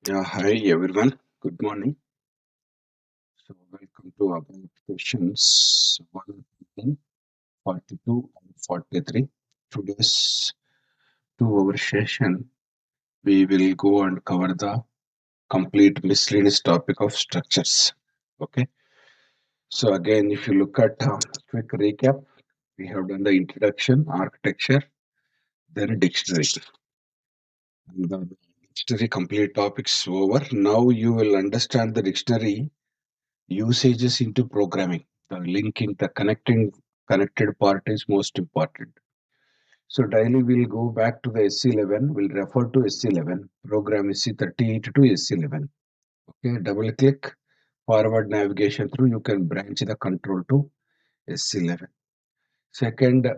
Yeah, hi everyone. Good morning. So welcome to our questions 1, 42 and 43. Today's 2 hour session, we will go and cover the complete miscellaneous topic of structures. Okay. So again, if you look at quick recap, we have done the introduction, architecture, then dictionary. And the dictionary complete topics over. Now you will understand the dictionary usages into programming. The linking, the connected part is most important. So daily we'll go back to the SC11. We'll refer to SC11. Program SC38 to SC11. Okay, double click forward navigation through. You can branch the control to SC11. Second,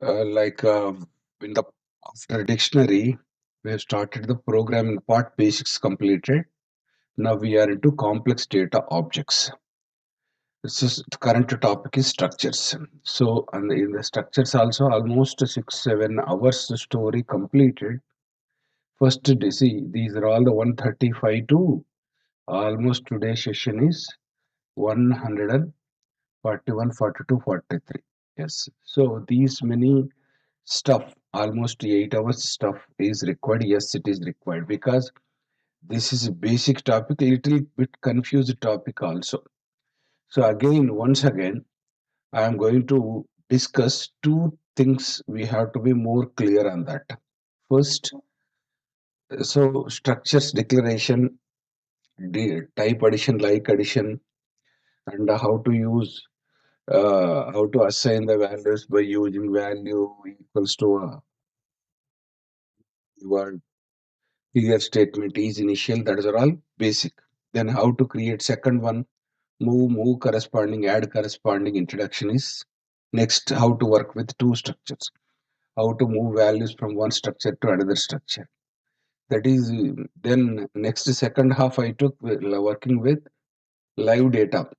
like in the after dictionary, we have started the programming part basics completed. Now we are into complex data objects. This is the current topic is structures. So, and in the structures also almost 6 7 hours story completed. First, see these are all the 135 to almost today's session is 141, 42, 43. Yes. So these many stuff, almost 8 hours stuff is required. Yes, it is required because this is a basic topic, a little bit confused topic also. So again, once again, I am going to discuss two things we have to be more clear on that. First, so structures declaration, type addition, like addition, and how to use, how to assign the values by using value equals to word clear statement is initial. That is all basic. Then how to create second one, move corresponding, add corresponding introduction is next. How to work with two structures, how to move values from one structure to another structure. That is, then next second half I took working with live data.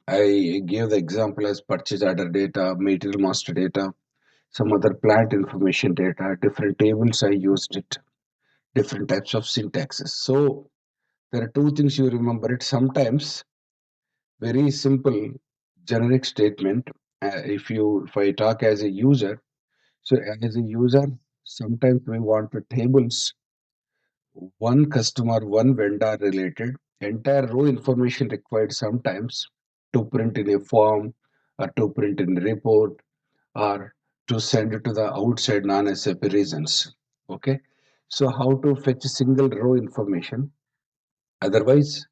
I gave the example as purchase order data, material master data, some other plant information data, different tables I used it, different types of syntaxes. So there are two things you remember it. Sometimes very simple generic statement. If I talk as a user, so as a user, sometimes we want the tables, one customer, one vendor related, entire row information required sometimes to print in a form or to print in a report or to send it to the outside non-SAP regions. Okay. So how to fetch a single row information? Otherwise,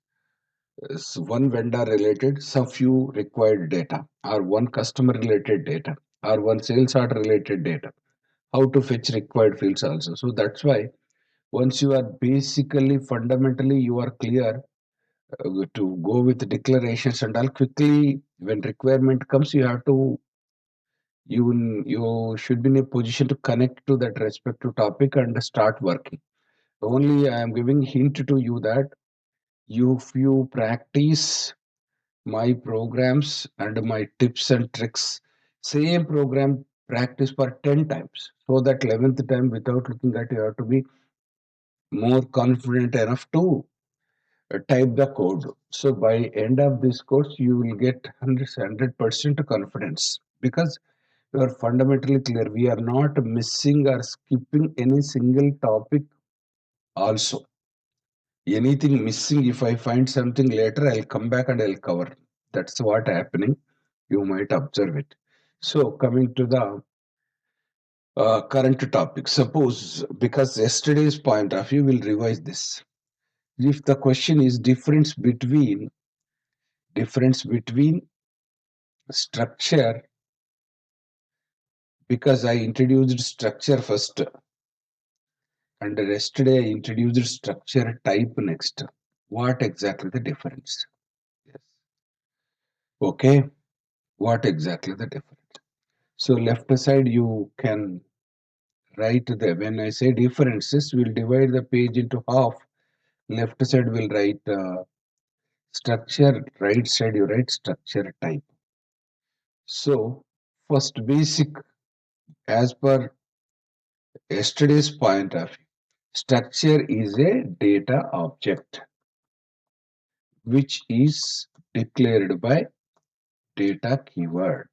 one vendor related, some few required data, or one customer related data, or one sales order related data. How to fetch required fields also. So that's why once you are basically fundamentally you are clear to go with declarations and all quickly when requirement comes you have to you should be in a position to connect to that respective topic and start working. Only I am giving hint to you that if you practice my programs and my tips and tricks, same program practice for 10 times, so that 11th time without looking at you have to be more confident enough to type the code. So by end of this course, you will get 100% confidence because you are fundamentally clear. We are not missing or skipping any single topic also. Anything missing, if I find something later, I'll come back and I'll cover. That's what happening. You might observe it. So coming to the current topic, suppose because yesterday's point of view, we'll revise this. If the question is difference between structure, because I introduced structure first and yesterday I introduced structure type next. What exactly the difference? Yes. Okay. What exactly the difference? So left side you can write the when I say differences, we'll divide the page into half. Left side will write structure, right side you write structure type. So first basic as per yesterday's point of view. Structure is a data object which is declared by data keyword.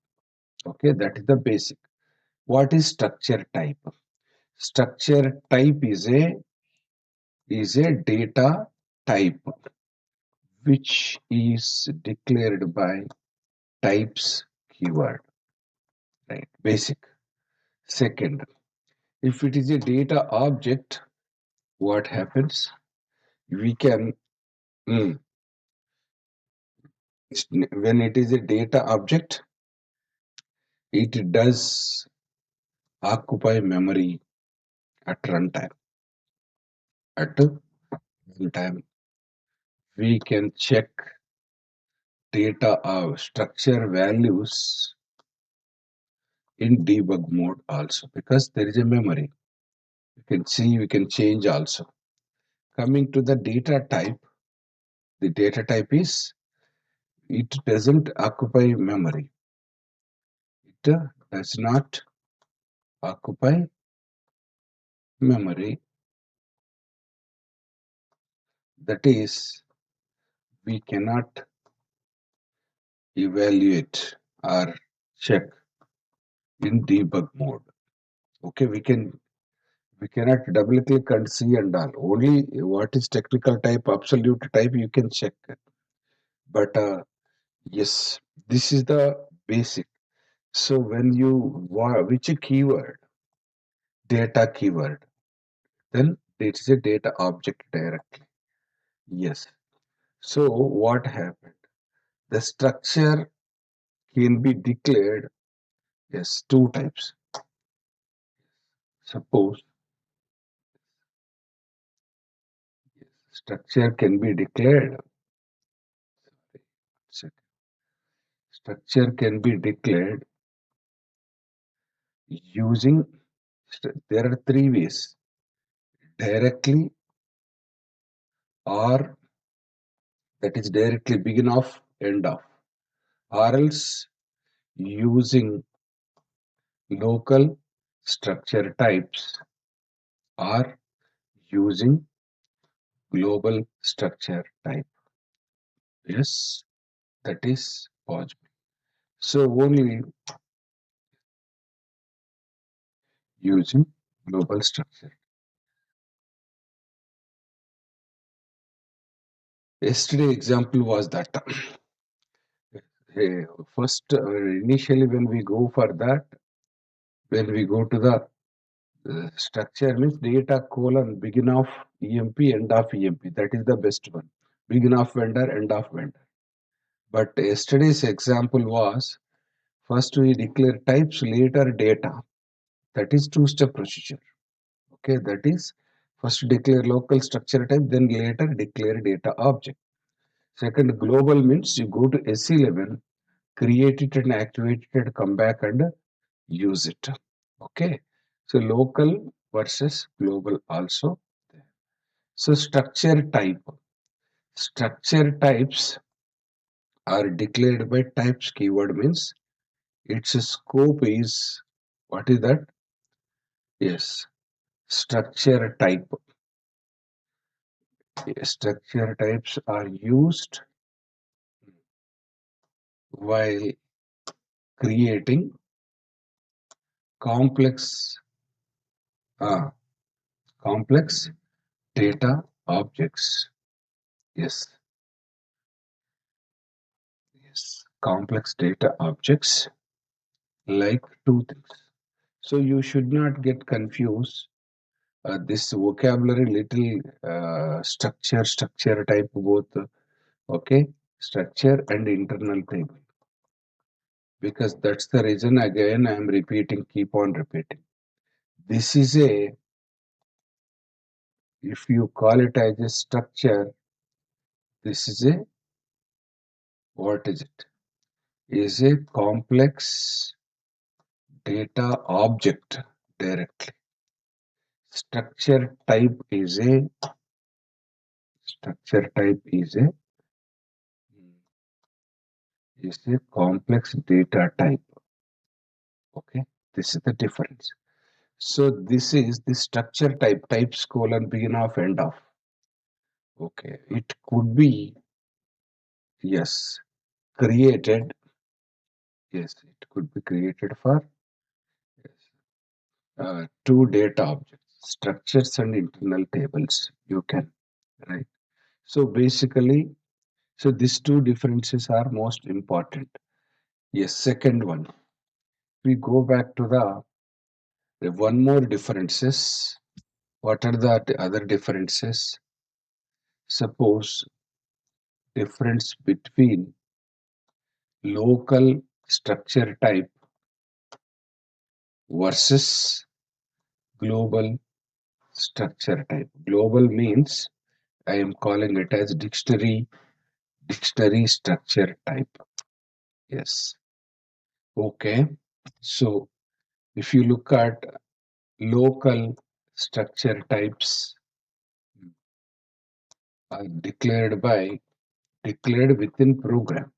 Okay, that is the basic. What is structure type? Structure type is a data type which is declared by types keyword. Right, basic. Second, if it is a data object, what happens? We can when it is a data object, it does occupy memory at runtime. At runtime, we can check data structure values in debug mode also because there is a memory. You can see, we can change also. Coming to the data type is it doesn't occupy memory. It does not occupy memory. That is, we cannot evaluate or check in debug mode. Okay, we cannot double click and see and all. Only what is technical type, absolute type, you can check. But yes, this is the basic. So when you which keyword, data keyword, then it is a data object directly. Yes. So what happened? The structure can be declared as two types. Suppose structure can be declared. Structure can be declared using. There are three ways: directly, or that is directly begin of, end of, or else using local structure types, or using global structure type. Yes, that is possible. So only using global structure. Yesterday example was that first initially when we go for that, when we go to the structure means data colon begin of EMP, end of EMP. That is the best one. Begin of vendor, end of vendor. But yesterday's example was first we declare types, later data. That is two-step procedure. Okay, that is first declare local structure type, then later declare data object. Second, global means you go to S11, create it and activate it and come back and use it. Okay, so local versus global also. So structure type. Structure types are declared by types keyword means its scope is what is that? Yes, structure type. Structure types are used while creating complex uh, complex data objects. Yes, yes, complex data objects like two things. So you should not get confused. This vocabulary little structure type both. Okay, structure and internal table. Because that's the reason again I am repeating, keep on repeating. This is a, if you call it as a structure, this is a, what is it? Is a complex data object directly. Structure type is a structure type is a complex data type. Okay, this is the difference. So this is the structure type, types colon begin of end of. Okay, it could be, yes, created. Yes, it could be created for, yes, two data objects, structures and internal tables. You can, right? So basically, so these two differences are most important. Yes, second one, we go back to the one more differences. What are the other differences? Suppose difference between local structure type versus global structure type. Global means I am calling it as dictionary structure type. Yes. Okay. So if you look at local structure types are declared within program.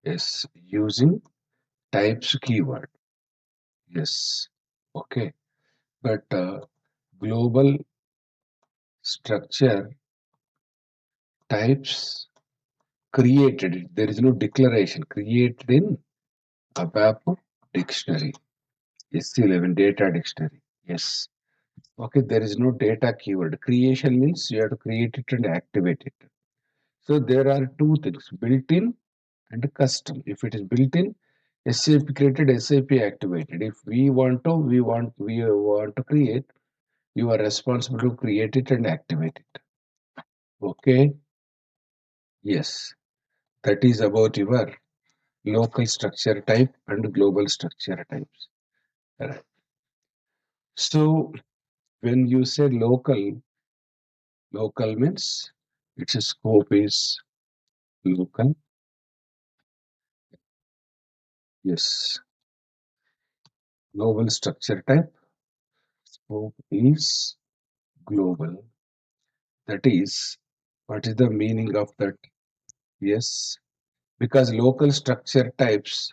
Yes, using types keyword. Yes. Okay. But global structure types created it. There is no declaration. Created in ABAP dictionary. SC11 data dictionary. Yes. Okay, there is no data keyword. Creation means you have to create it and activate it. So there are two things, built-in and custom. If it is built-in, SAP created, SAP activated. If we want to create, you are responsible to create it and activate it. Okay. Yes. That is about your local structure type and global structure types. Right. So when you say local means its scope is local. Yes. Global structure type scope is global. That is, what is the meaning of that? Yes. Because local structure types,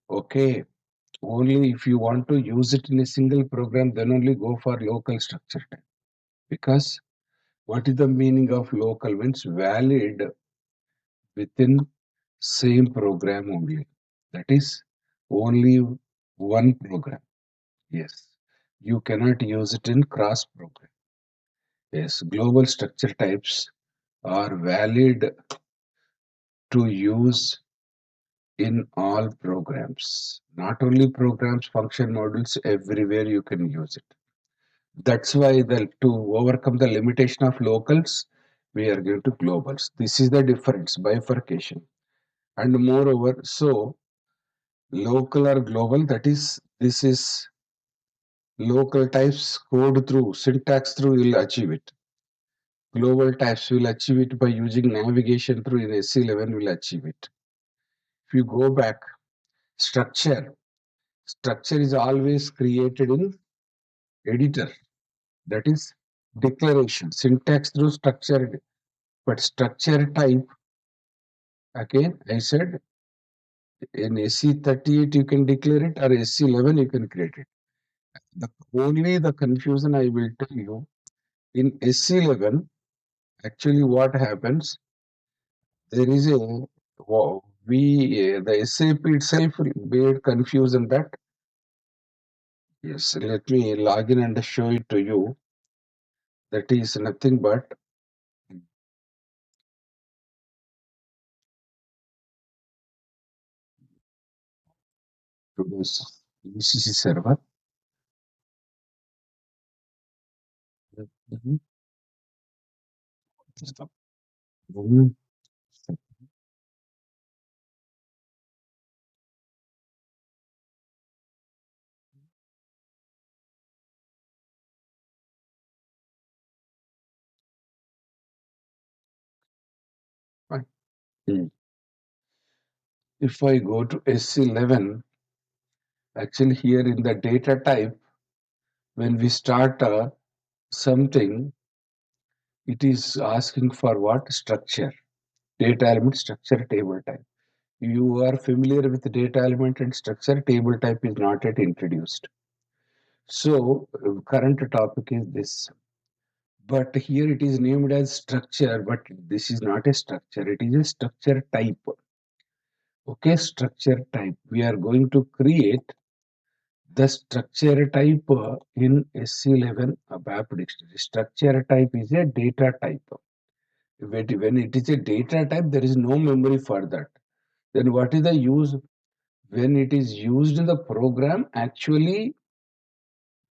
okay, only if you want to use it in a single program, then only go for local structure type. Because what is the meaning of local means valid within same program only. That is only one program. Yes. You cannot use it in cross program. Yes. Global structure types are valid to use in all programs. Not only programs, function modules, everywhere you can use it. That's why to overcome the limitation of locals, we are going to globals. This is the difference, bifurcation. And moreover, so local or global, that is, this is local types code through, syntax through will achieve it. Global types will achieve it by using navigation through in SC11 will achieve it. If you go back, structure. Structure is always created in editor. That is declaration. Syntax through structure, but structure type, again, I said in SC38 you can declare it or SC11 you can create it. Only the confusion I will tell you in SC11, actually what happens, there is the SAP itself made confusion that, yes, let me log in and show it to you. That is nothing but today's ECC server. Mhm. Mhm. Fine. Mm. If I go to SC11, actually here in the data type, when we start something, it is asking for what? Structure. Data element, structure, table type. You are familiar with data element and structure, table type is not yet introduced. So current topic is this, but here it is named as structure, but this is not a structure, it is a structure type. Okay, structure type. We are going to create the structure type in SC11 ABAP dictionary. Structure type is a data type. When it is a data type, there is no memory for that. Then what is the use? When it is used in the program, actually,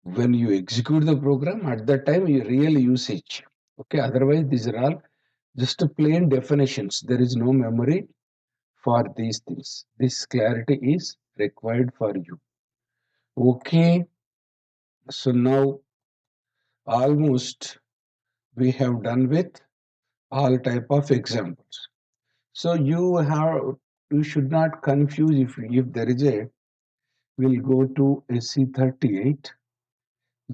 when you execute the program, at that time, you real usage. Okay, otherwise, these are all just plain definitions. There is no memory for these things. This clarity is required for you. Okay, so now almost we have done with all type of examples. So you should not confuse if there is a, we'll go to SC38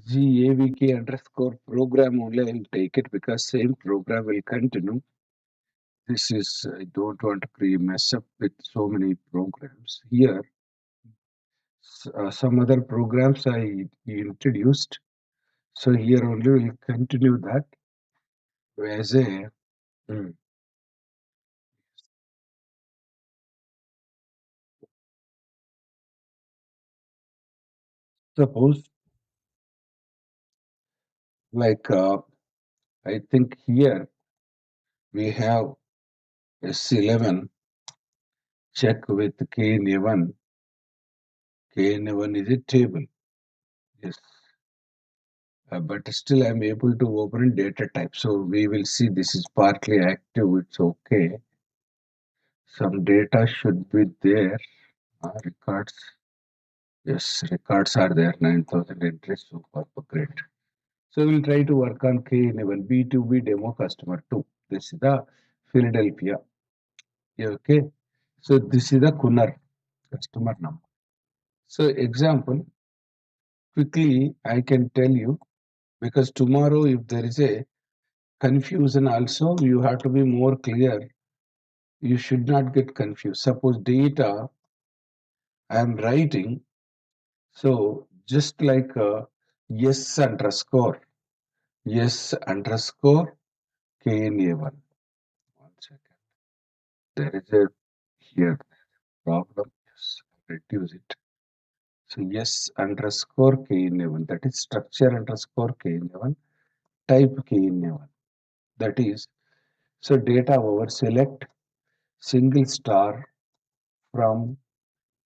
GAVK underscore program only. I'll take it because same program will continue. This is, I don't want to mess up with so many programs here. Some other programs I introduced. So here only we'll continue that as a, hmm, suppose like I think here we have S11 check with KN1. KN1 is a table. Yes. But still I'm able to open data type. So we will see this is partly active. It's okay. Some data should be there. Records. Yes, records are there. 9,000 entries. Super great. So we'll try to work on KN1 B2B demo customer 2. This is the Philadelphia. Yeah, okay. So this is the Kunar customer number. So example, quickly I can tell you, because tomorrow if there is a confusion also, you have to be more clear. You should not get confused. Suppose data I am writing, so just like yes underscore, yes underscore KNA1. One second. There is a here problem. Yes, reduce it. So yes underscore KNA1, that is structure underscore KNA1, type KNA1. That is, so data over select single star from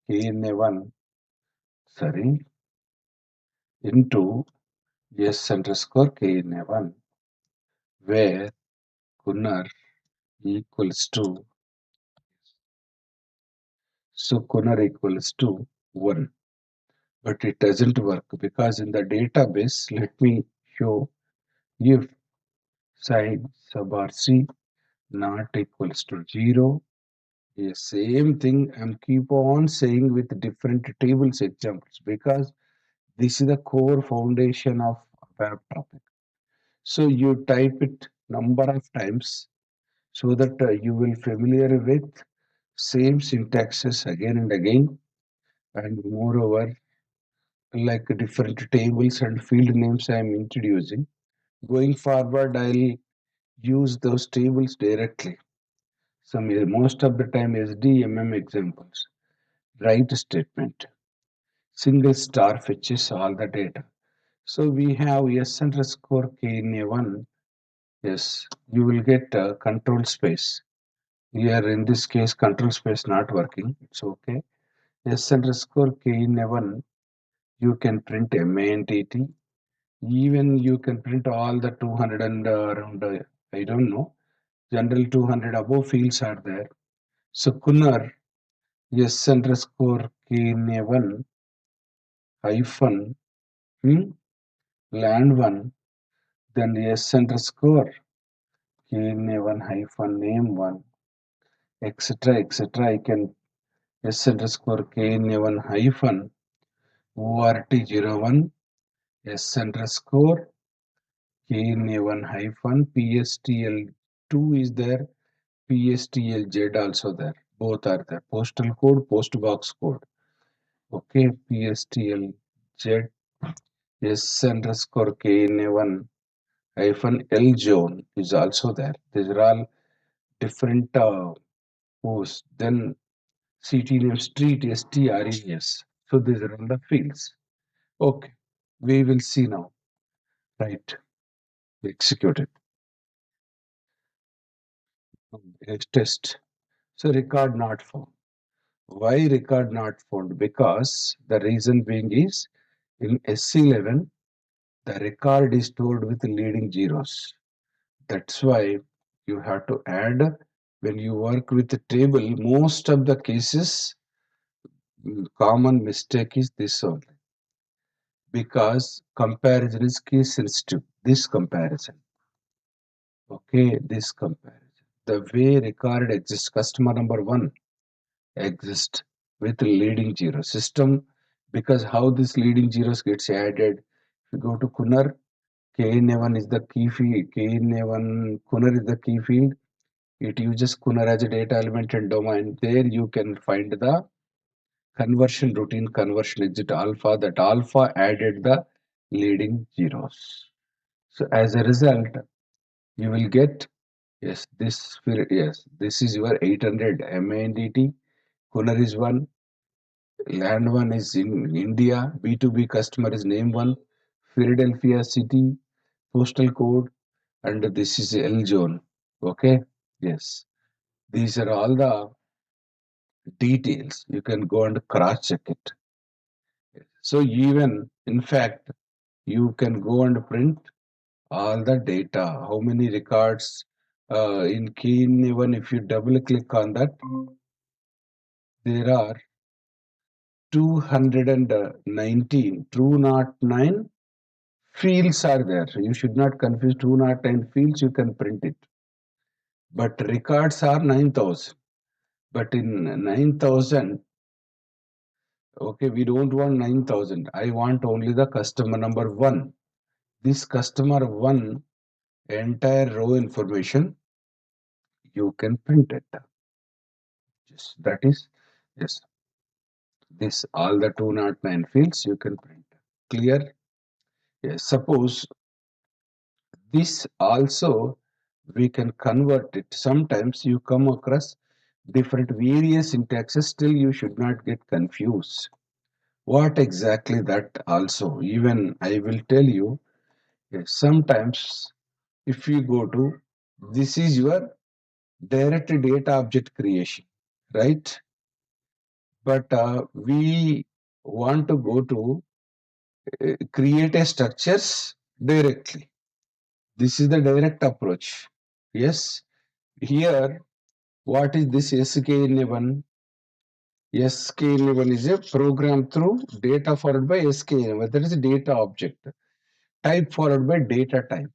KNA1, sorry, into S underscore KNA1, where Kunar equals to, so Kunar equals to 1. But it doesn't work because in the database, let me show, if sine sub RC not equals to 0, the same thing I'm keep on saying with different tables examples, because this is the core foundation of web topic. So you type it number of times so that you will familiar with same syntaxes again and again, and moreover, like different tables and field names I am introducing. Going forward, I'll use those tables directly. Most of the time SDMM examples, write statement, single star fetches all the data. So we have S underscore KNA1. Yes, you will get control space. Here in this case, control space not working. It's okay. S underscore KNA1, you can print MANTT. Even you can print all the 200 and around, I don't know, general 200 above fields are there. So Kunar, S underscore KNA1 hyphen land 1, then S underscore KNA1 hyphen name 1, etc. etc. I can S underscore KNA1 hyphen ORT01 S underscore KNA1 hyphen PSTL2 is there, PSTLZ also there. Both are there. Postal code, post box code. Okay, PSTLZ S underscore KNA1 hyphen L zone is also there. These are all different posts. Then city name street STRES. So these are all the fields. Okay, we will see now. Right, execute it. Next test. So record not found. Why record not found? Because the reason being is in SC11 the record is stored with leading zeros. That's why you have to add when you work with the table. Most of the cases, common mistake is this only because comparison is case sensitive. This comparison, okay, this comparison. The way record exists, customer number one exists with leading zero system because how this leading zeros gets added. If you go to Kunar, KNA1 is the key field. KNA1 Kunar is the key field. It uses Kunar as a data element and domain. There you can find the conversion routine, conversion exit alpha. That alpha added the leading zeros. So as a result, you will get yes, this is your 800 MANDT. Kunar is one. Land one is in India. B2B customer is name one. Philadelphia city, postal code, and this is L zone. Okay. Yes. These are all the details. You can go and cross check it. So even in fact, you can go and print all the data. How many records in Keen even if you double click on that, there are 219, 209 fields are there. You should not confuse 209 fields, you can print it. But records are 9,000. But in 9,000, okay, we don't want 9,000. I want only the customer number one. This customer one entire row information you can print it. Yes, that is yes. This all the 209 fields you can print. Clear? Yes. Suppose this also we can convert it. Sometimes you come across different various syntaxes. Still, you should not get confused. What exactly that also? Even I will tell you. Yes, sometimes if you go to this is your direct data object creation, right? But we want to go to create a structures directly. This is the direct approach. Yes, here what is this SKN1? SKN1 is a program through data followed by SKN1. That is a data object. Type followed by data type.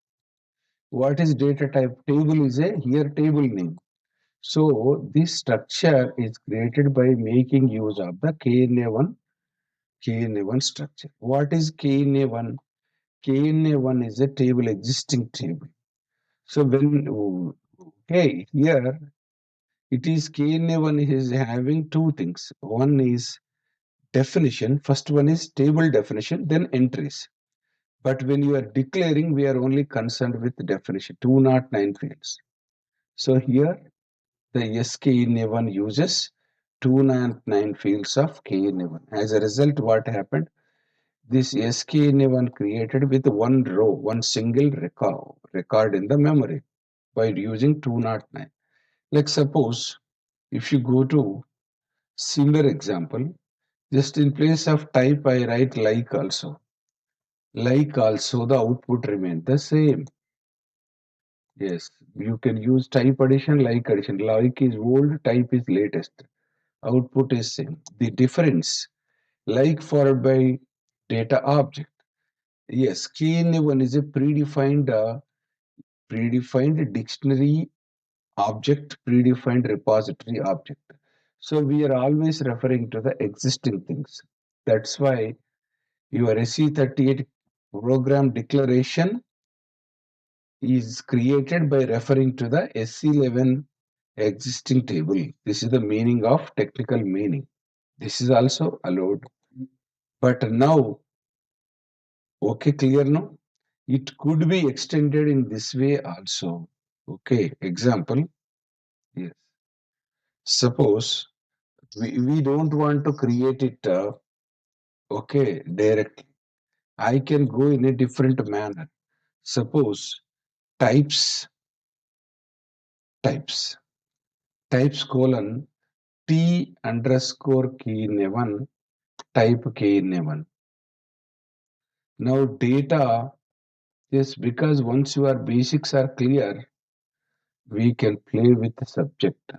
What is data type? Table is a here table name. So this structure is created by making use of the KNA1 structure. What is KNA1? KNA1 is a table, existing table. So when okay, here it is KNA1 is having two things. One is definition. First one is table definition, then entries. But when you are declaring, we are only concerned with definition, 209 fields. So here the SKNA1 uses 209 fields of KNA1. As a result, what happened? This SKNA1 created with one row, one single record in the memory by using 209. Like suppose if you go to similar example, just in place of type I write like also. Like also the output remains the same. Yes, you can use type addition, like addition. Like is old, type is latest. Output is same. The difference, like followed by data object. Yes, KN1 is a predefined dictionary object, predefined repository object. So we are always referring to the existing things. That's why your SE38 program declaration is created by referring to the SE11 existing table. This is the meaning of technical meaning. This is also allowed. But now Okay, clear now? It could be extended in this way also. Okay, example. Yes. Suppose we don't want to create it, okay, directly. I can go in a different manner. Suppose types, types, types colon T underscore key in one, type K in one. Now data, yes, because once your basics are clear, we can play with the subject.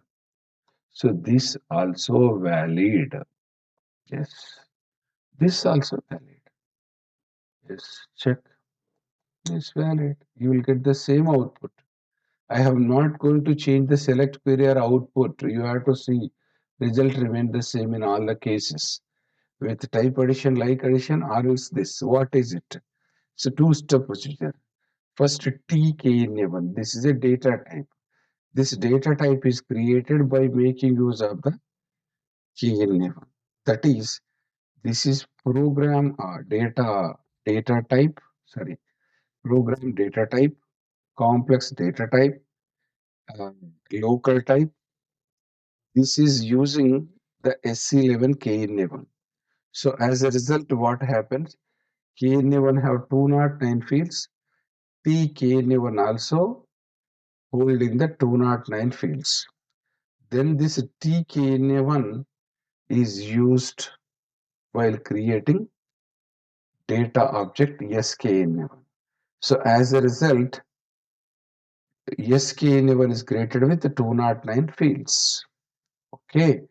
So this also valid. Yes, this also valid. Yes, check. This valid. You will get the same output. I have not going to change the select query or output. You have to see result remain the same in all the cases. With type addition, like addition, or else this. What is it? It's a two-step procedure. First, TK-enable. This is a data type. This data type is created by making use of the K-enable. That is, this is program data type. Sorry, program data type, complex data type, uh, local type. This is using the SC11 K-enable. So as a result, what happens? K-enable have 209 fields. TK-enable also holding the 209 fields. Then this TK-one is used while creating data object SK-1. So as a result, SK-1 is created with 209 fields. Okay,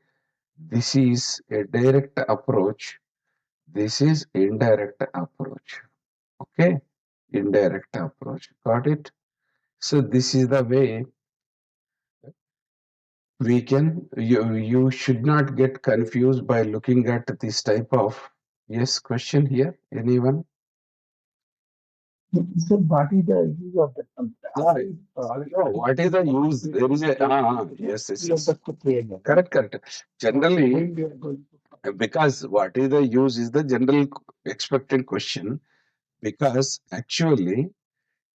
this is a direct approach. This is indirect approach. Okay, indirect approach. Got it? So this is the way we can, you should not get confused by looking at this type of, yes, question here. Anyone? So what is the use of that? No, what is the use? There is a, yes, yes, yes. Correct, correct. Generally, because what is the use is the general expected question. Because actually,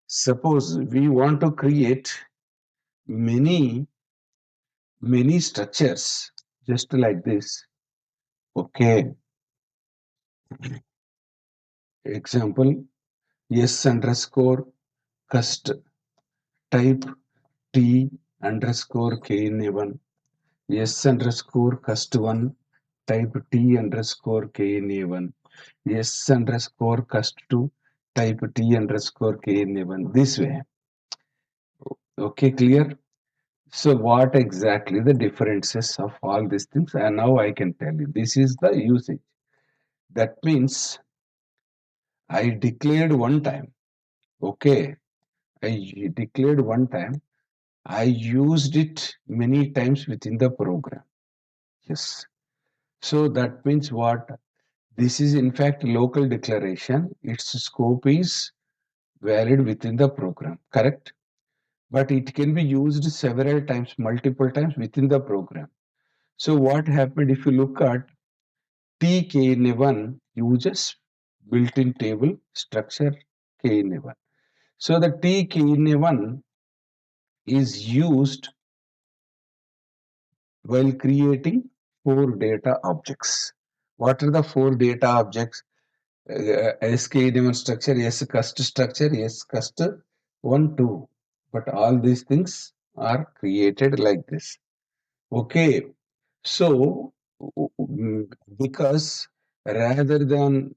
suppose we want to create many, many structures just like this. Okay. Example, S underscore cust type T underscore K in A1. S underscore cust1 type T underscore K in A1. S underscore cust2 type T underscore K in A1. This way. Okay, clear? So what exactly the differences of all these things? And now I can tell you. This is the usage. That means I declared one time. Okay. I declared one time. I used it many times within the program. Yes. So that means what? This is in fact local declaration. Its scope is valid within the program, correct? But it can be used several times, multiple times within the program. So what happened if you look at TKN1 uses built-in table structure KN1. So the TKN1 is used while creating four data objects. What are the four data objects? SK structure, S cust structure, S cust 1, 2. But all these things are created like this. Okay. So, because rather than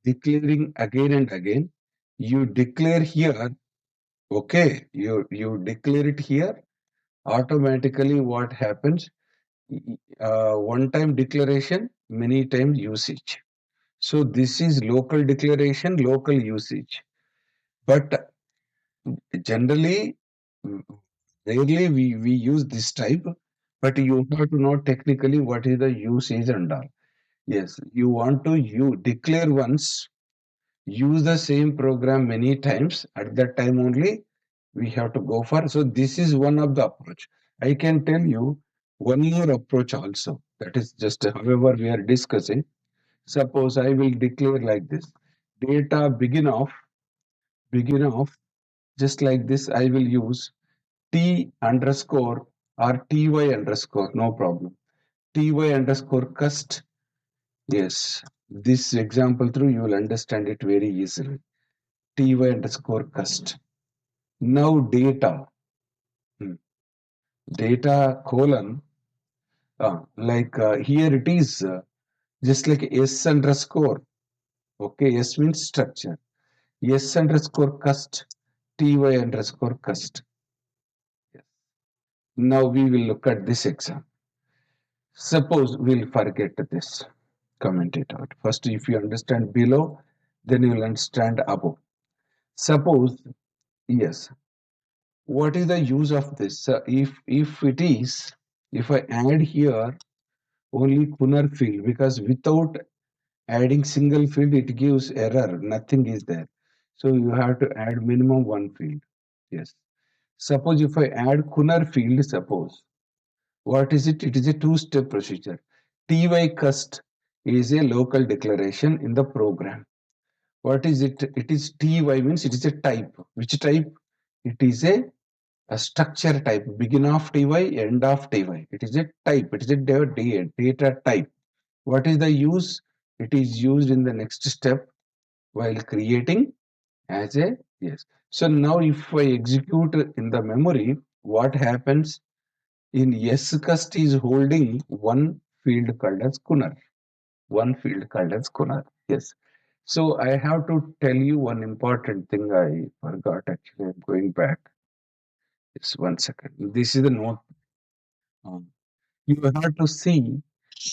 declaring again and again, you declare here, okay, you declare it here, automatically what happens? One time declaration, many times usage. So this is local declaration, local usage. But generally, rarely we use this type, but you have to know technically what is the usage and all. Yes, you want to you declare once, use the same program many times. At that time only, we have to go for. So this is one of the approach. I can tell you one more approach also. That is just however we are discussing. Suppose I will declare like this. data begin of just like this. I will use T underscore or TY underscore, no problem. TY underscore cust. Yes, this example through you will understand it very easily. TY underscore cust. Now data, hmm, data colon, here it is just like S underscore. Okay, S means structure. S underscore cust, TY underscore cust. Yes. Now we will look at this example. Suppose we'll forget this, comment it out. First, if you understand below, then you will understand above. Suppose, yes, what is the use of this? If it is, if I add here only Kunar field, because without adding single field, it gives error, nothing is there. So you have to add minimum one field. Yes. Suppose if I add Kunar field, suppose, what is it? It is a two-step procedure. TY cust is a local declaration in the program. What is it? It is TY means it is a type. Which type? It is a structure type. Begin of TY, end of TY. It is a type. It is a data type. What is the use? It is used in the next step while creating as a yes. So now if I execute in the memory, what happens? In S cust is holding one field called as Kunar. One field called as Kunar. Yes. So I have to tell you one important thing I forgot actually. I'm going back. It's 1 second. This is the note. Um, you have to see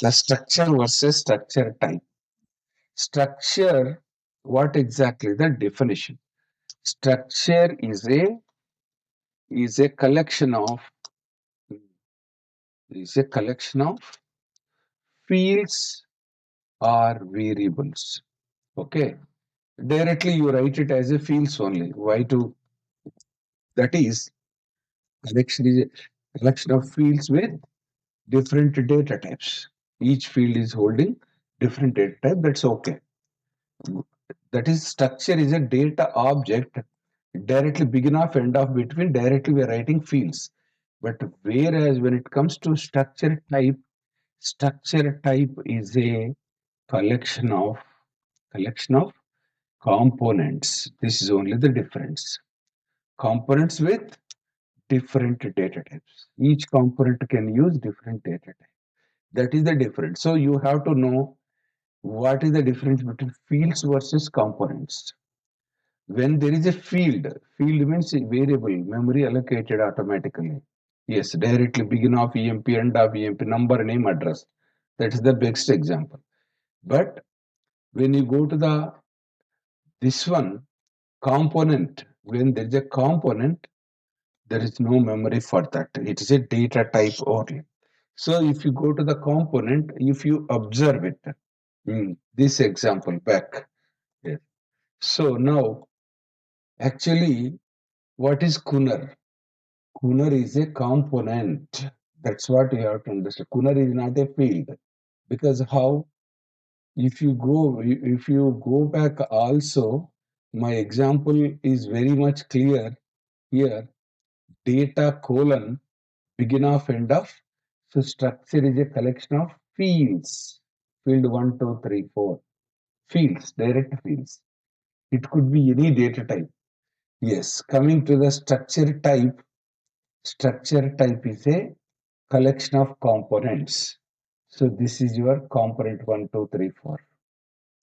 the structure versus structure type. Structure, what exactly the definition? Structure is a collection of is a collection of fields or variables. Okay. Directly you write it as a fields only. Why to that is collection is a collection of fields with different data types. Each field is holding different data type. That's okay. That is structure is a data object directly begin off end off between directly we are writing fields. But whereas when it comes to structure type is a collection of collection of components. This is only the difference. Components with different data types. Each component can use different data type. That is the difference. So you have to know what is the difference between fields versus components. When there is a field means a variable, memory allocated automatically. Yes, directly begin of EMP, end of EMP, number, name, address. That is the best example. But when you go to the this one component, when there is a component, there is no memory for that. It is a data type only. So if you go to the component, if you observe it, this example back. Yes. So now, actually, what is Kunar? Kunar is a component. That's what you have to understand. Kunar is not a field because how? If you go back also, my example is very much clear here. Data colon begin of end of. So structure is a collection of fields. Field 1, 2, 3, 4. Fields, direct fields. It could be any data type. Yes, coming to the structure type is a collection of components. So this is your component 1, 2, 3, 4.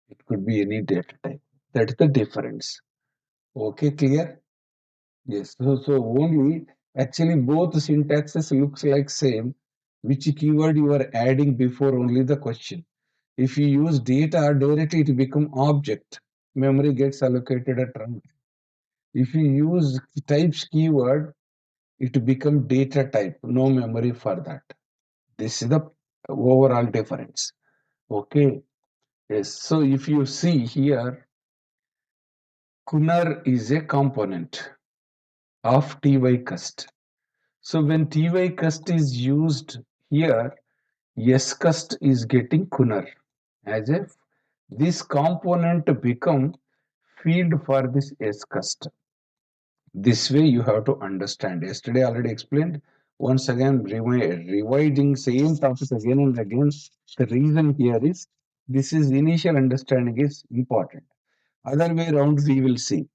It could be any data type. That's the difference. Okay, clear? Yes. So only actually both syntaxes looks like same. Which keyword you are adding before only the question. If you use data directly, it become object. Memory gets allocated at run. If you use types keyword, it become data type. No memory for that. This is the overall difference. Okay. Yes. So if you see here, Kunar is a component of TY cust. So when TY cust is used here, S cust is getting Kunar as if this component become field for this S custom. This way you have to understand. Yesterday already explained. Once again, revising same topic again and again. The reason here is this is initial understanding is important. Other way around, we will see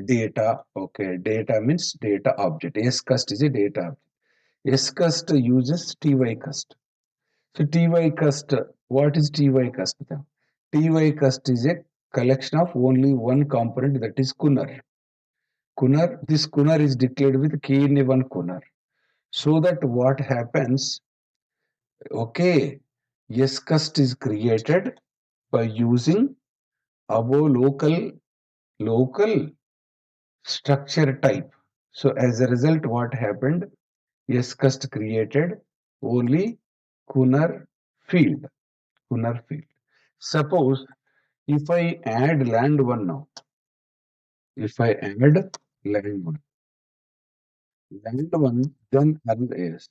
data. Okay, data means data object. S-cust is a data object. S-cust uses ty-cust. So ty-cust, what is ty-cust then? Ty-cust is a collection of only one component, that is kunar. Kunar, this kunar is declared with k-1 kunar. So that what happens, okay, S-cust is created by using above local structure type. So as a result, what happened? S-cust created only Kunar field. Kunar field. Suppose if I add land one now, if I add land one, then is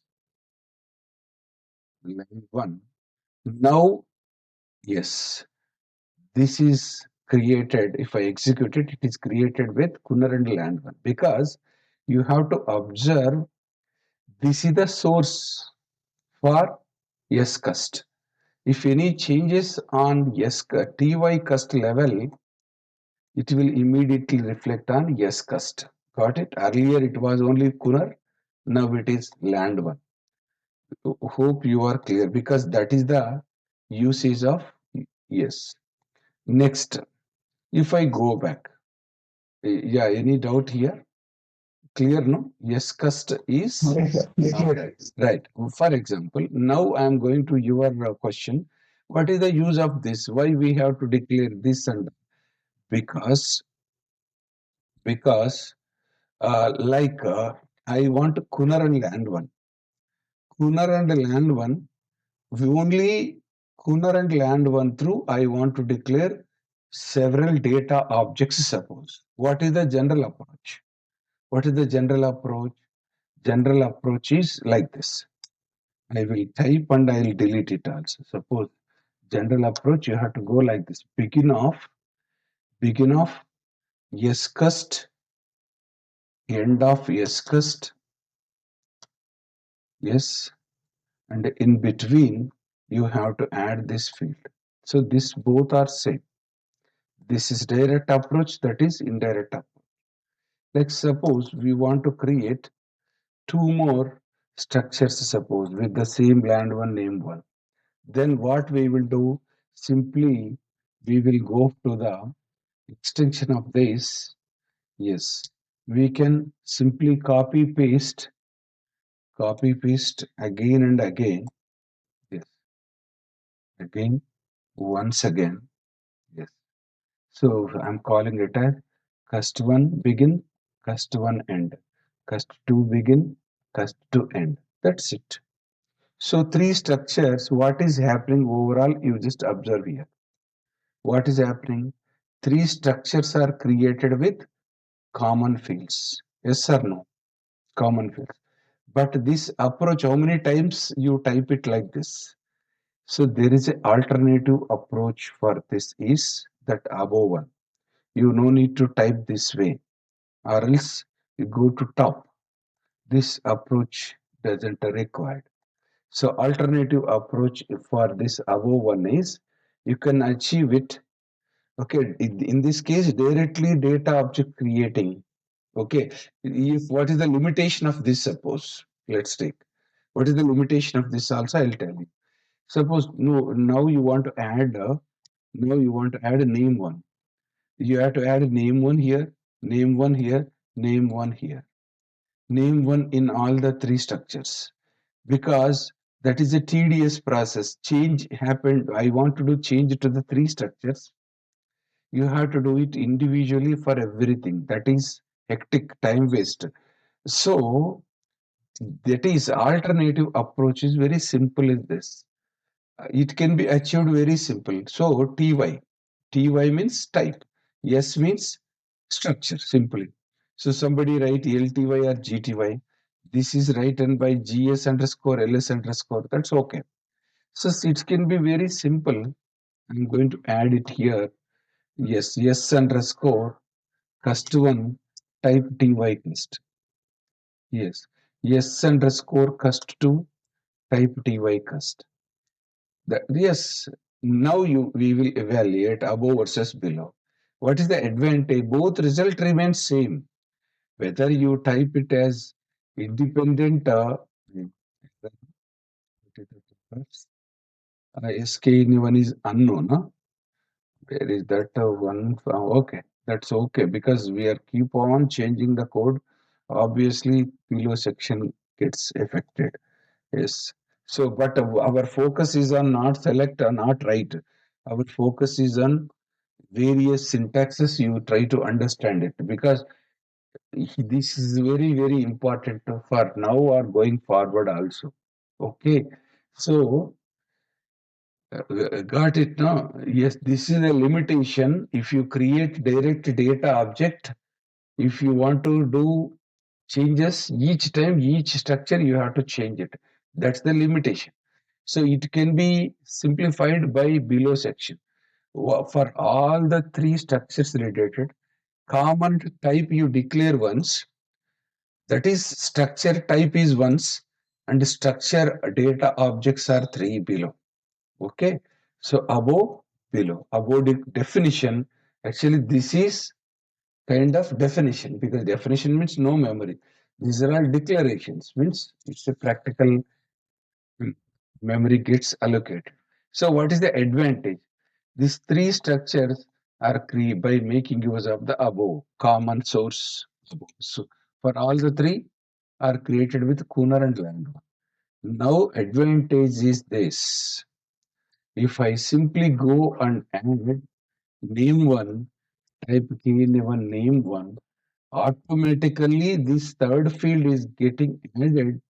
land one. Now, yes, this is created. If I execute it, it is created with Kunar and land one because you have to observe this is the source for S-cust. If any changes on ty cust level, it will immediately reflect on S-cust. Got it? Earlier it was only Kunar, now it is land one. Hope you are clear because that is the usage of yes. Next, if I go back, yeah, any doubt here? Clear, no? S-cust is Yes, sir. Yes, okay. Right. For example, now I am going to your question. What is the use of this? Why we have to declare this and because because like I want Kunar and land one. Kunar and land one. We only Kunar and land one through I want to declare several data objects. Suppose what is the general approach? What is the general approach? General approach is like this. I will type and I will delete it also. Suppose general approach, you have to go like this. Begin of S-cust, end of S-cust, yes, and in between you have to add this field. So this both are same. This is direct approach, that is indirect approach. Like suppose we want to create two more structures, suppose with the same land one, name one. Then what we will do? Simply we will go to the extension of this. Yes, we can simply copy paste again and again. Yes, again, once again. Yes. So I'm calling it as cust one begin, cust one end, cust two begin, cust two end. That's it. So three structures. What is happening overall? You just observe here. What is happening? Three structures are created with common fields. Yes or no? Common fields. But this approach, how many times you type it like this? So there is an alternative approach for this is that above one. You no need to type this way or else you go to top. This approach doesn't required. So alternative approach for this above one is you can achieve it. Okay, in this case, directly data object creating. Okay, if what is the limitation of this? Suppose let's take what is the limitation of this? Also, I'll tell you. Suppose no, now you want to add a name one. You have to add a name one here, name one here, name one here, name one in all the three structures because that is a tedious process. Change happened. I want to do change to the three structures. You have to do it individually for everything. That is hectic time waste. So that is alternative approach is very simple as this. It can be achieved very simple. So ty means type, S means structure simply. So somebody write LTY or GTY. This is written by GS underscore LS underscore. That's okay. So it can be very simple. I'm going to add it here. Yes, S underscore cust1 type ty cust. Yes. S underscore cust2 type ty cust. Yes, now we will evaluate above versus below. What is the advantage? Both result remains same. Whether you type it as independent SK one is unknown. Huh? Where is that one? Okay, that's okay because we are keep on changing the code. Obviously, below section gets affected. Yes. So, but our focus is on not select or not write. Our focus is on various syntaxes. You try to understand it because this is very, very important for now or going forward also. Okay. So, got it now? Yes, this is a limitation. If you create direct data object, if you want to do changes each time, each structure, you have to change it. That's the limitation. So it can be simplified by below section. For all the three structures related, common type you declare once, that is structure type is once, and structure data objects are three below. Okay. So above, below. Above the definition, actually this is kind of definition because definition means no memory. These are all declarations, means it's a practical memory gets allocated. So what is the advantage? These three structures are created by making use of the above common source. So for all the three are created with Kunar and Landau. Now advantage is this. If I simply go and add name one, type K1 name one, automatically this third field is getting added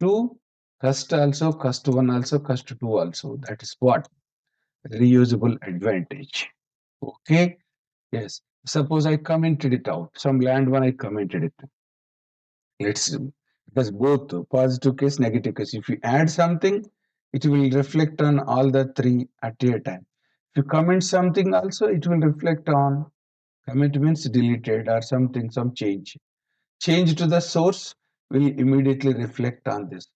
to cust also, cust1 also, cust2 also. That is what? Reusable advantage. Okay. Yes. Suppose I commented it out. Some land one I commented it. Let's because both positive case, negative case. If you add something, it will reflect on all the three at a time. If you comment something also, it will reflect on comment means deleted or something, some change. Change to the source will immediately reflect on this.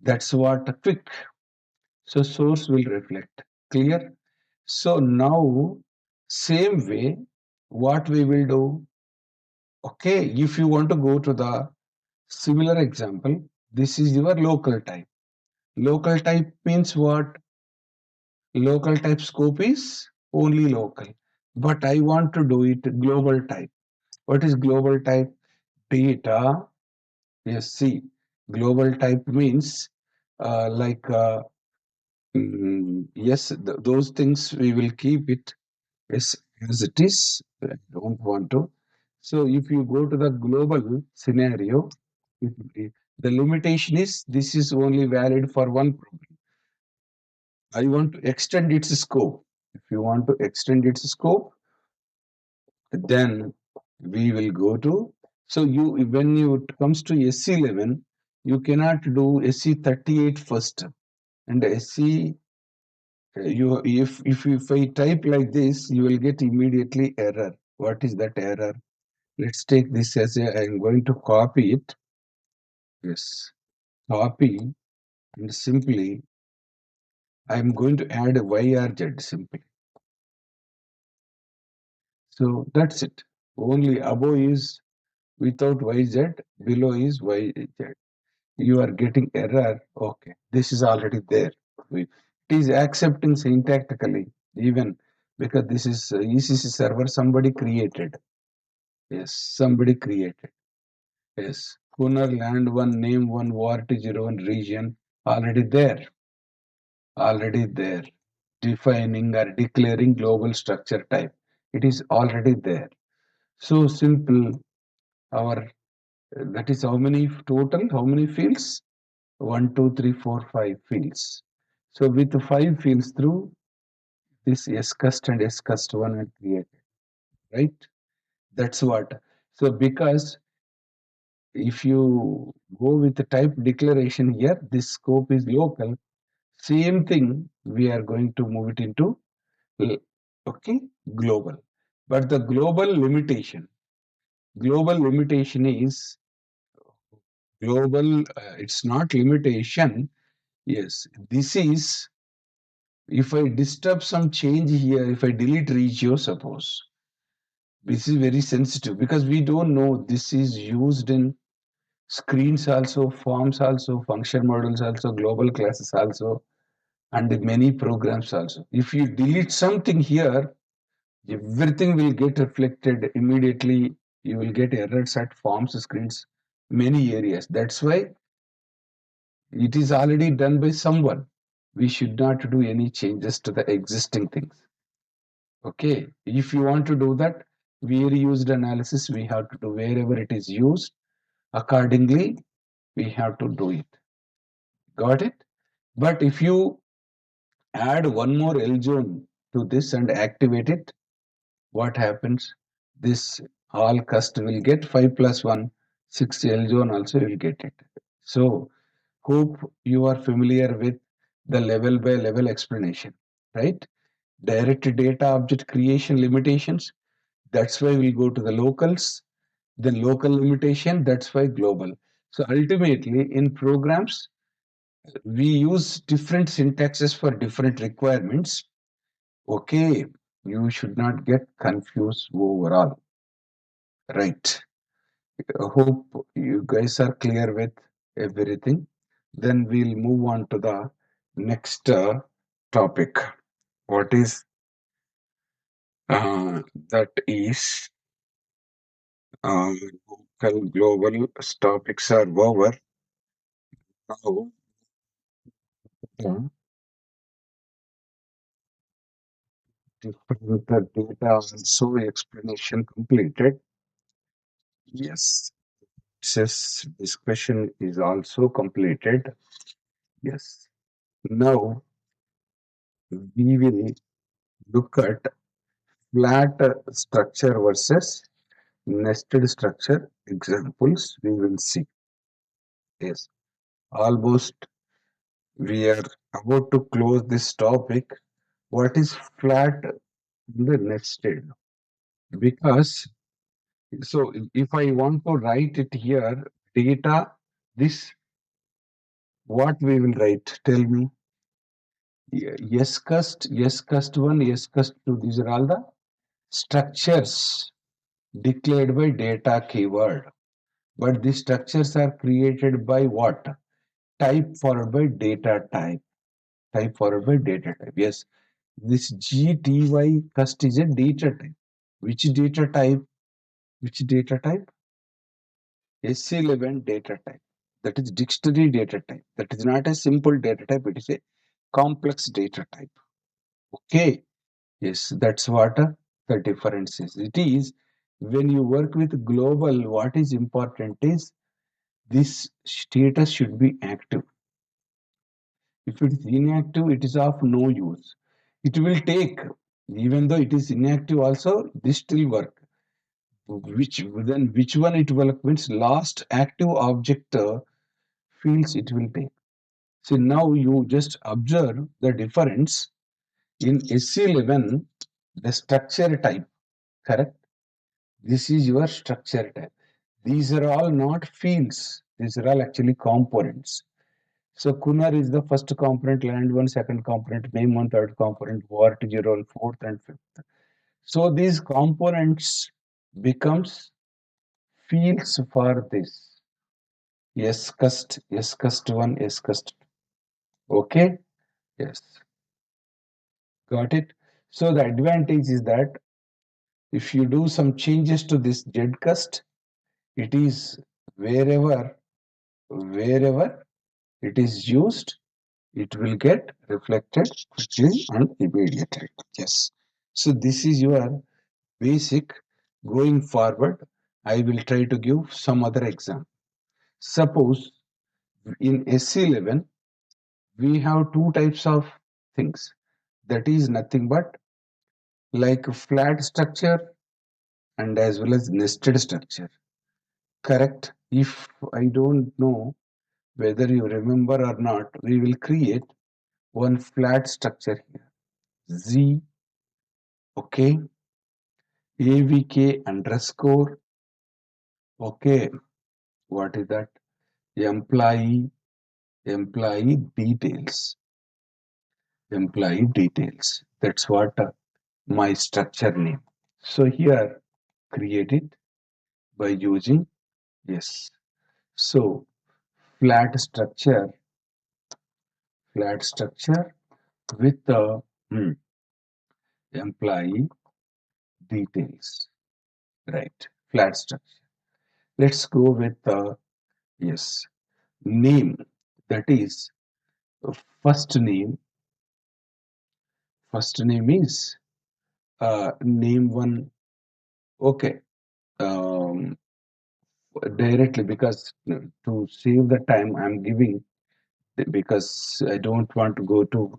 That's what quick. So source will reflect. Clear? So now, same way, what we will do? Okay, if you want to go to the similar example, this is your local type. Local type means what? Local type scope is only local. But I want to do it global type. What is global type? Data. Yes, see, global type means like yes, those things we will keep it as it is. I don't want to. So if you go to the global scenario, the limitation is this is only valid for one program. I want to extend its scope. If you want to extend its scope, then we will go to. So you when you it comes to SC11, you cannot do SC38 first and SC you if I type like this, you will get immediately error. What is that error? Let's take this as a, I'm going to copy it. Yes, copy and simply I'm going to add a YRZ simply. So that's it. Only above is without YZ, below is YZ. You are getting error. Okay, this is already there. It is accepting syntactically even because this is ECC server somebody created. Yes, somebody created. Yes, Kunar land one, name one, VART01 region already there. Already there. Defining or declaring global structure type. It is already there. So simple. Our that is how many total? How many fields? 1, 2, 3, 4, 5 fields. So with 5 fields through this scust and scust1 are created, right? That's what. So because if you go with the type declaration here, this scope is local. Same thing, we are going to move it into okay global. But the global limitation. Global limitation is global, it's not limitation. Yes, this is if I disturb some change here, if I delete regio, suppose, this is very sensitive because we don't know this is used in screens also, forms also, function models also, global classes also, and many programs also. If you delete something here, everything will get reflected immediately. You will get errors at forms, screens, many areas. That's why it is already done by someone. We should not do any changes to the existing things. Okay. If you want to do that, where used analysis, we have to do wherever it is used. Accordingly, we have to do it. Got it? But if you add one more L zone to this and activate it, what happens? This all cust will get 5 plus 1, 6 L zone also will get it. So, hope you are familiar with the level by level explanation, right? Direct data object creation limitations. That's why we go to the locals, then local limitation, that's why global. So ultimately in programs, we use different syntaxes for different requirements. Okay, you should not get confused overall, right? I hope you guys are clear with everything. Then we'll move on to the next topic. What is that is local global topics are over. Now, different data also explanation completed. Yes, this discussion is also completed. Yes. Now we will look at flat structure versus nested structure examples. We will see. Yes. Almost we are about to close this topic. What is flat in the nested? Because so if I want to write it here, data, this what we will write? Tell me. Yes, cust, yes, cust one, yes, cust two. These are all the structures declared by data keyword. But these structures are created by what? Type followed by data type. Type followed by data type. Yes, this GTY cust is a data type. Which data type? Which data type? S11 data type. That is dictionary data type. That is not a simple data type. It is a complex data type. Okay. Yes, that's what the difference is. It is when you work with global, what is important is this status should be active. If it is inactive, it is of no use. It will take, even though it is inactive also, this still work. Which one it will means last active object fields it will take. So now you just observe the difference in SC11, the structure type, correct? This is your structure type. These are all not fields. These are all actually components. So Kunar is the first component, land one, second component, name one, third component, Vart zero, fourth and fifth. So these components becomes fields for this. Yes, cust one, yes, cust. Okay, yes, got it. So the advantage is that if you do some changes to this zcust, it is wherever it is used, it will get reflected quickly and immediately. Yes. So this is your basic. Going forward, I will try to give some other example. Suppose in SC11, we have two types of things. That is nothing but like a flat structure and as well as nested structure. Correct? If I don't know whether you remember or not, we will create one flat structure here. Z, okay, AVK underscore Okay, what is that? Employee, employee details, employee details. That's what my structure name. So here, create it by using yes. So flat structure, flat structure with the employee details, right? Flat structure. Let's go with the yes name. That is first name. First name is name one. Okay, um, directly because to save the time I'm giving because I don't want to go to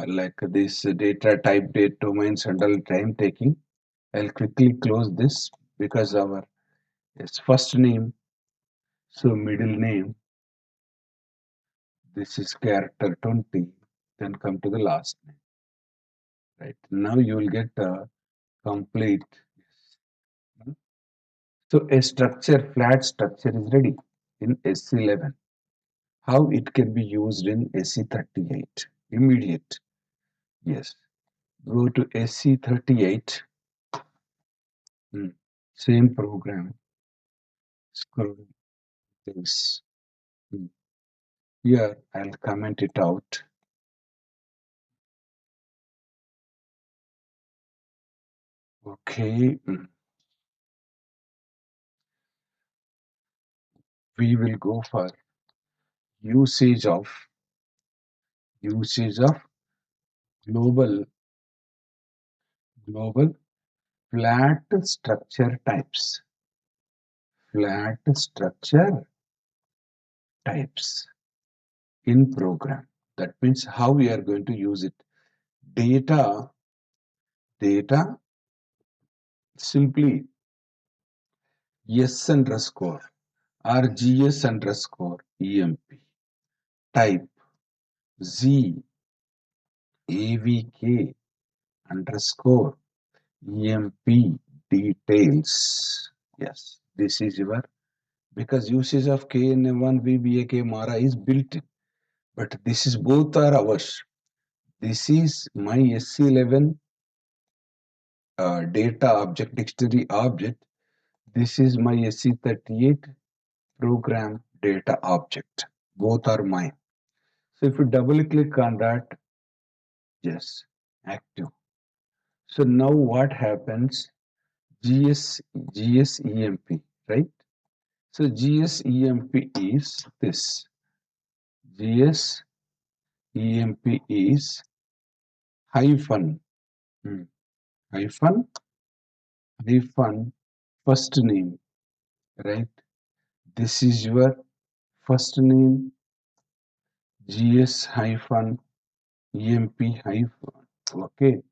like this data type date domains and all time taking. I'll quickly close this because our yes, first name, so middle name, this is character 20, then come to the last name, right? Now you will get a complete. Yes. So a structure, flat structure is ready in SC11. How it can be used in SC38? Immediate. Yes. Go to SC38. Hmm. Same program. Scroll this. Hmm. Here I'll comment it out. Okay. We will go for usage of usage of global global flat structure types. Flat structure types in program. That means how we are going to use it. Data, data, simply S underscore or GS underscore EMP. Type Z AVK underscore EMP details. Yes, this is your because usage of KN1 VBAK Mara is built in, but this is both are ours. This is my SC11 data object dictionary object. This is my SC38 program data object. Both are mine. So if you double click on that, yes, active. So now what happens? GSEMP, right? So GSEMP is this. GSEMP is hyphen, hmm, hyphen, hyphen, first name, right? This is your first name, GS hyphen, EMP hyphen, okay?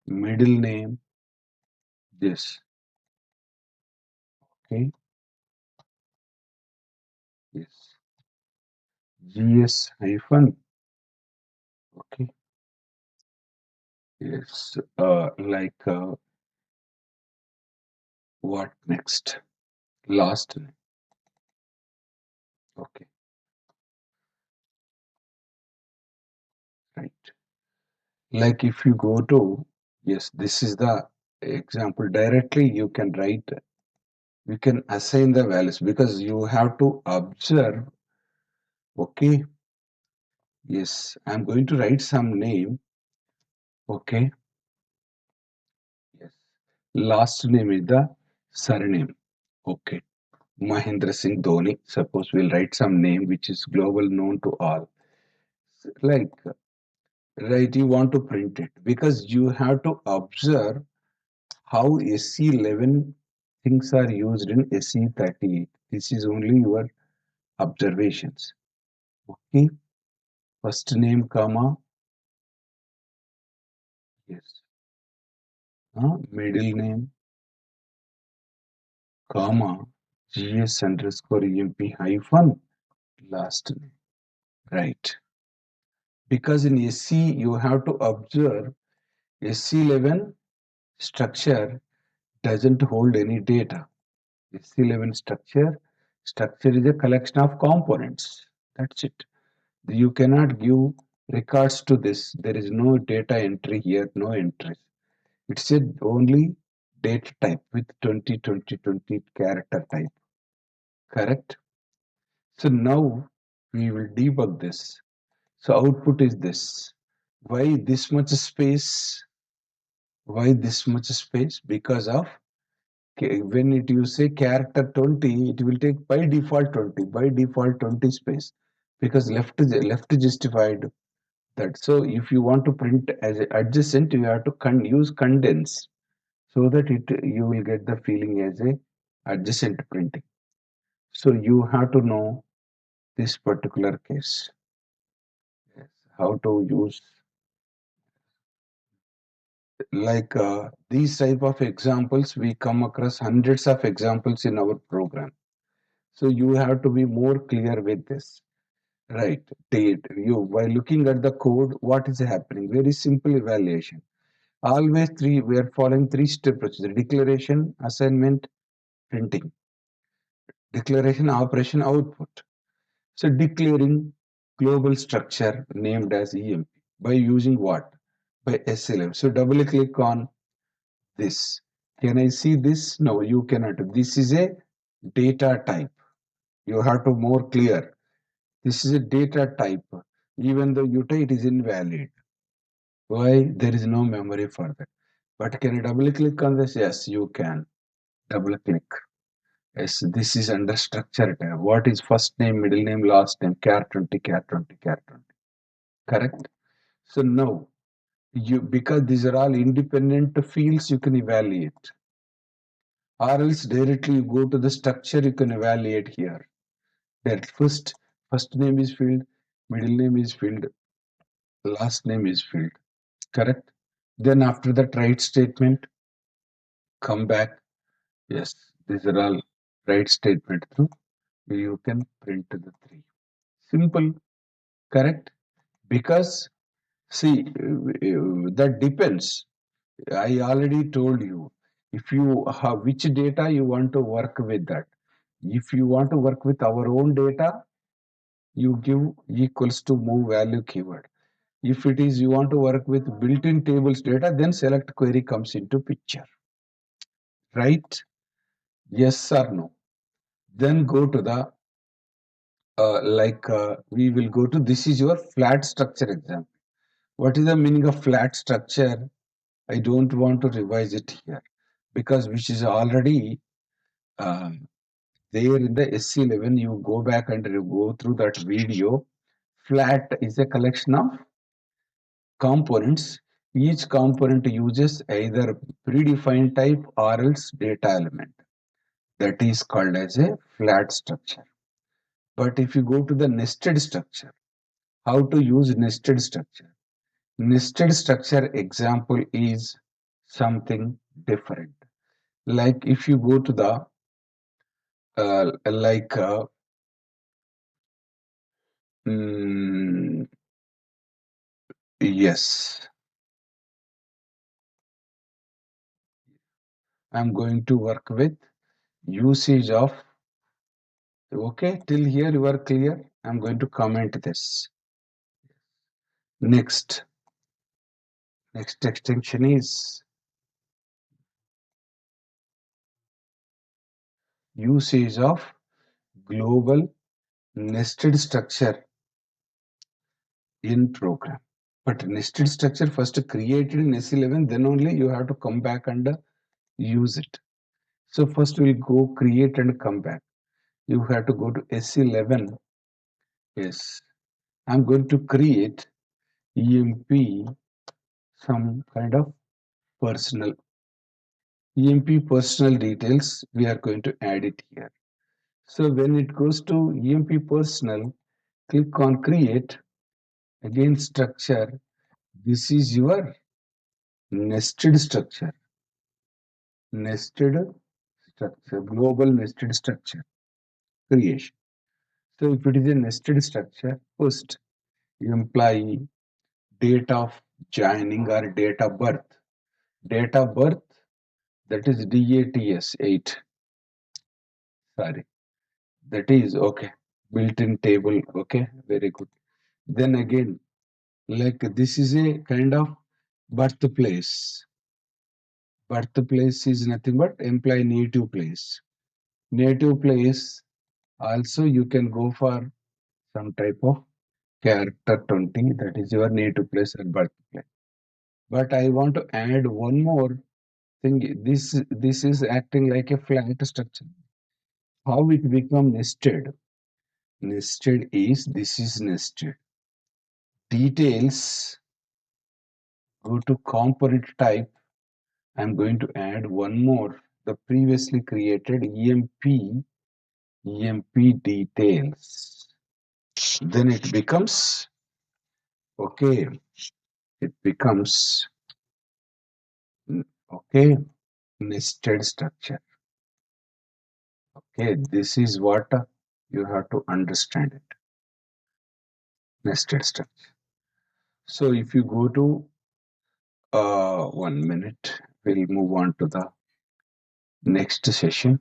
Middle name, this, okay? Yes, GS hyphen, okay? Yes, what next? Last name, okay, right. Like if you go to, yes, this is the example. Directly you can write, you can assign the values because you have to observe, okay? Yes, I'm going to write some name, okay? Yes. Last name is the surname, okay? Mahendra Singh Dhoni. Suppose we'll write some name which is global known to all. Like, right, you want to print it because you have to observe how SC11 things are used in SC38. This is only your observations. Okay, first name, comma, yes, middle name, comma, GS underscore EMP hyphen, last name. Right. Because in SC, you have to observe SC11 structure doesn't hold any data. SC11 structure. Structure is a collection of components. That's it. You cannot give records to this. There is no data entry here, no entries. It's a only data type with 20 character type. Correct? So now we will debug this. So output is this. Why this much space? Why this much space? Because of when you say character 20, it will take by default 20, by default 20 space, because left is justified that. So if you want to print as adjacent, you have to use condense, so that you will get the feeling as a adjacent printing. So you have to know this particular case. Yes. How to use, like these type of examples, we come across hundreds of examples in our program. So you have to be more clear with this, right? You while looking at the code, what is happening? Very simple evaluation. Always we are following three-step procedure: declaration, assignment, printing. Declaration, operation, output. So declaring global structure named as EMP by using what? By SLM. So double click on this. Can I see this? No, you cannot. This is a data type. You have to more clear. This is a data type. Even though you type, it is invalid. Why? There is no memory for that. But can you double click on this? Yes, you can. Double click. Yes, this is under structure tab. What is first name, middle name, last name? Char 20, char 20, char 20. Correct? So now, because these are all independent fields, you can evaluate. Or else directly you go to the structure, you can evaluate here. That first name is filled, middle name is filled, last name is filled. Correct? Then after that write statement, come back. Yes, these are all write statement through. You can print the three. Simple, correct? Because see, that depends. I already told you. If you have which data you want to work with that. If you want to work with our own data, you give equals to move value keyword. If it is you want to work with built-in tables data, then select query comes into picture. Right? Yes or no? Then go to the we will go to this is your flat structure example. What is the meaning of flat structure? I don't want to revise it here because which is already there in the SC11. You go back and you go through that video. Flat is a collection of components. Each component uses either predefined type or else data element. That is called as a flat structure. But if you go to the nested structure, how to use nested structure? Nested structure example is something different. Like if you go to the like mm, yes, I'm going to work with usage of. Okay, till here you are clear. I'm going to comment this. Next extension is usage of global nested structure in program. But nested structure first created in S11, then only you have to come back and use it. So first we'll go create and come back. You have to go to S11. Yes, I'm going to create EMP some kind of personal. EMP personal details, we are going to add it here. So when it goes to EMP personal, click on create, again structure. This is your nested structure. Nested structure, global nested structure creation. So if it is a nested structure, first employee, date of joining or date of birth. Date of birth, that is DATS 8. Sorry. That is okay. Built-in table. Okay. Very good. Then again, like this is a kind of birthplace. Birthplace is nothing but employee native place. Native place also you can go for some type of character 20, that is your native place and birthplace. But I want to add one more thing. This is acting like a flat structure. How it become nested? Nested is this is nested. Details go to component type. I'm going to add one more. The previously created EMP details. Then it becomes okay. It becomes okay nested structure. Okay, this is what you have to understand it. Nested structure. So if you go to 1 minute, we'll move on to the next session.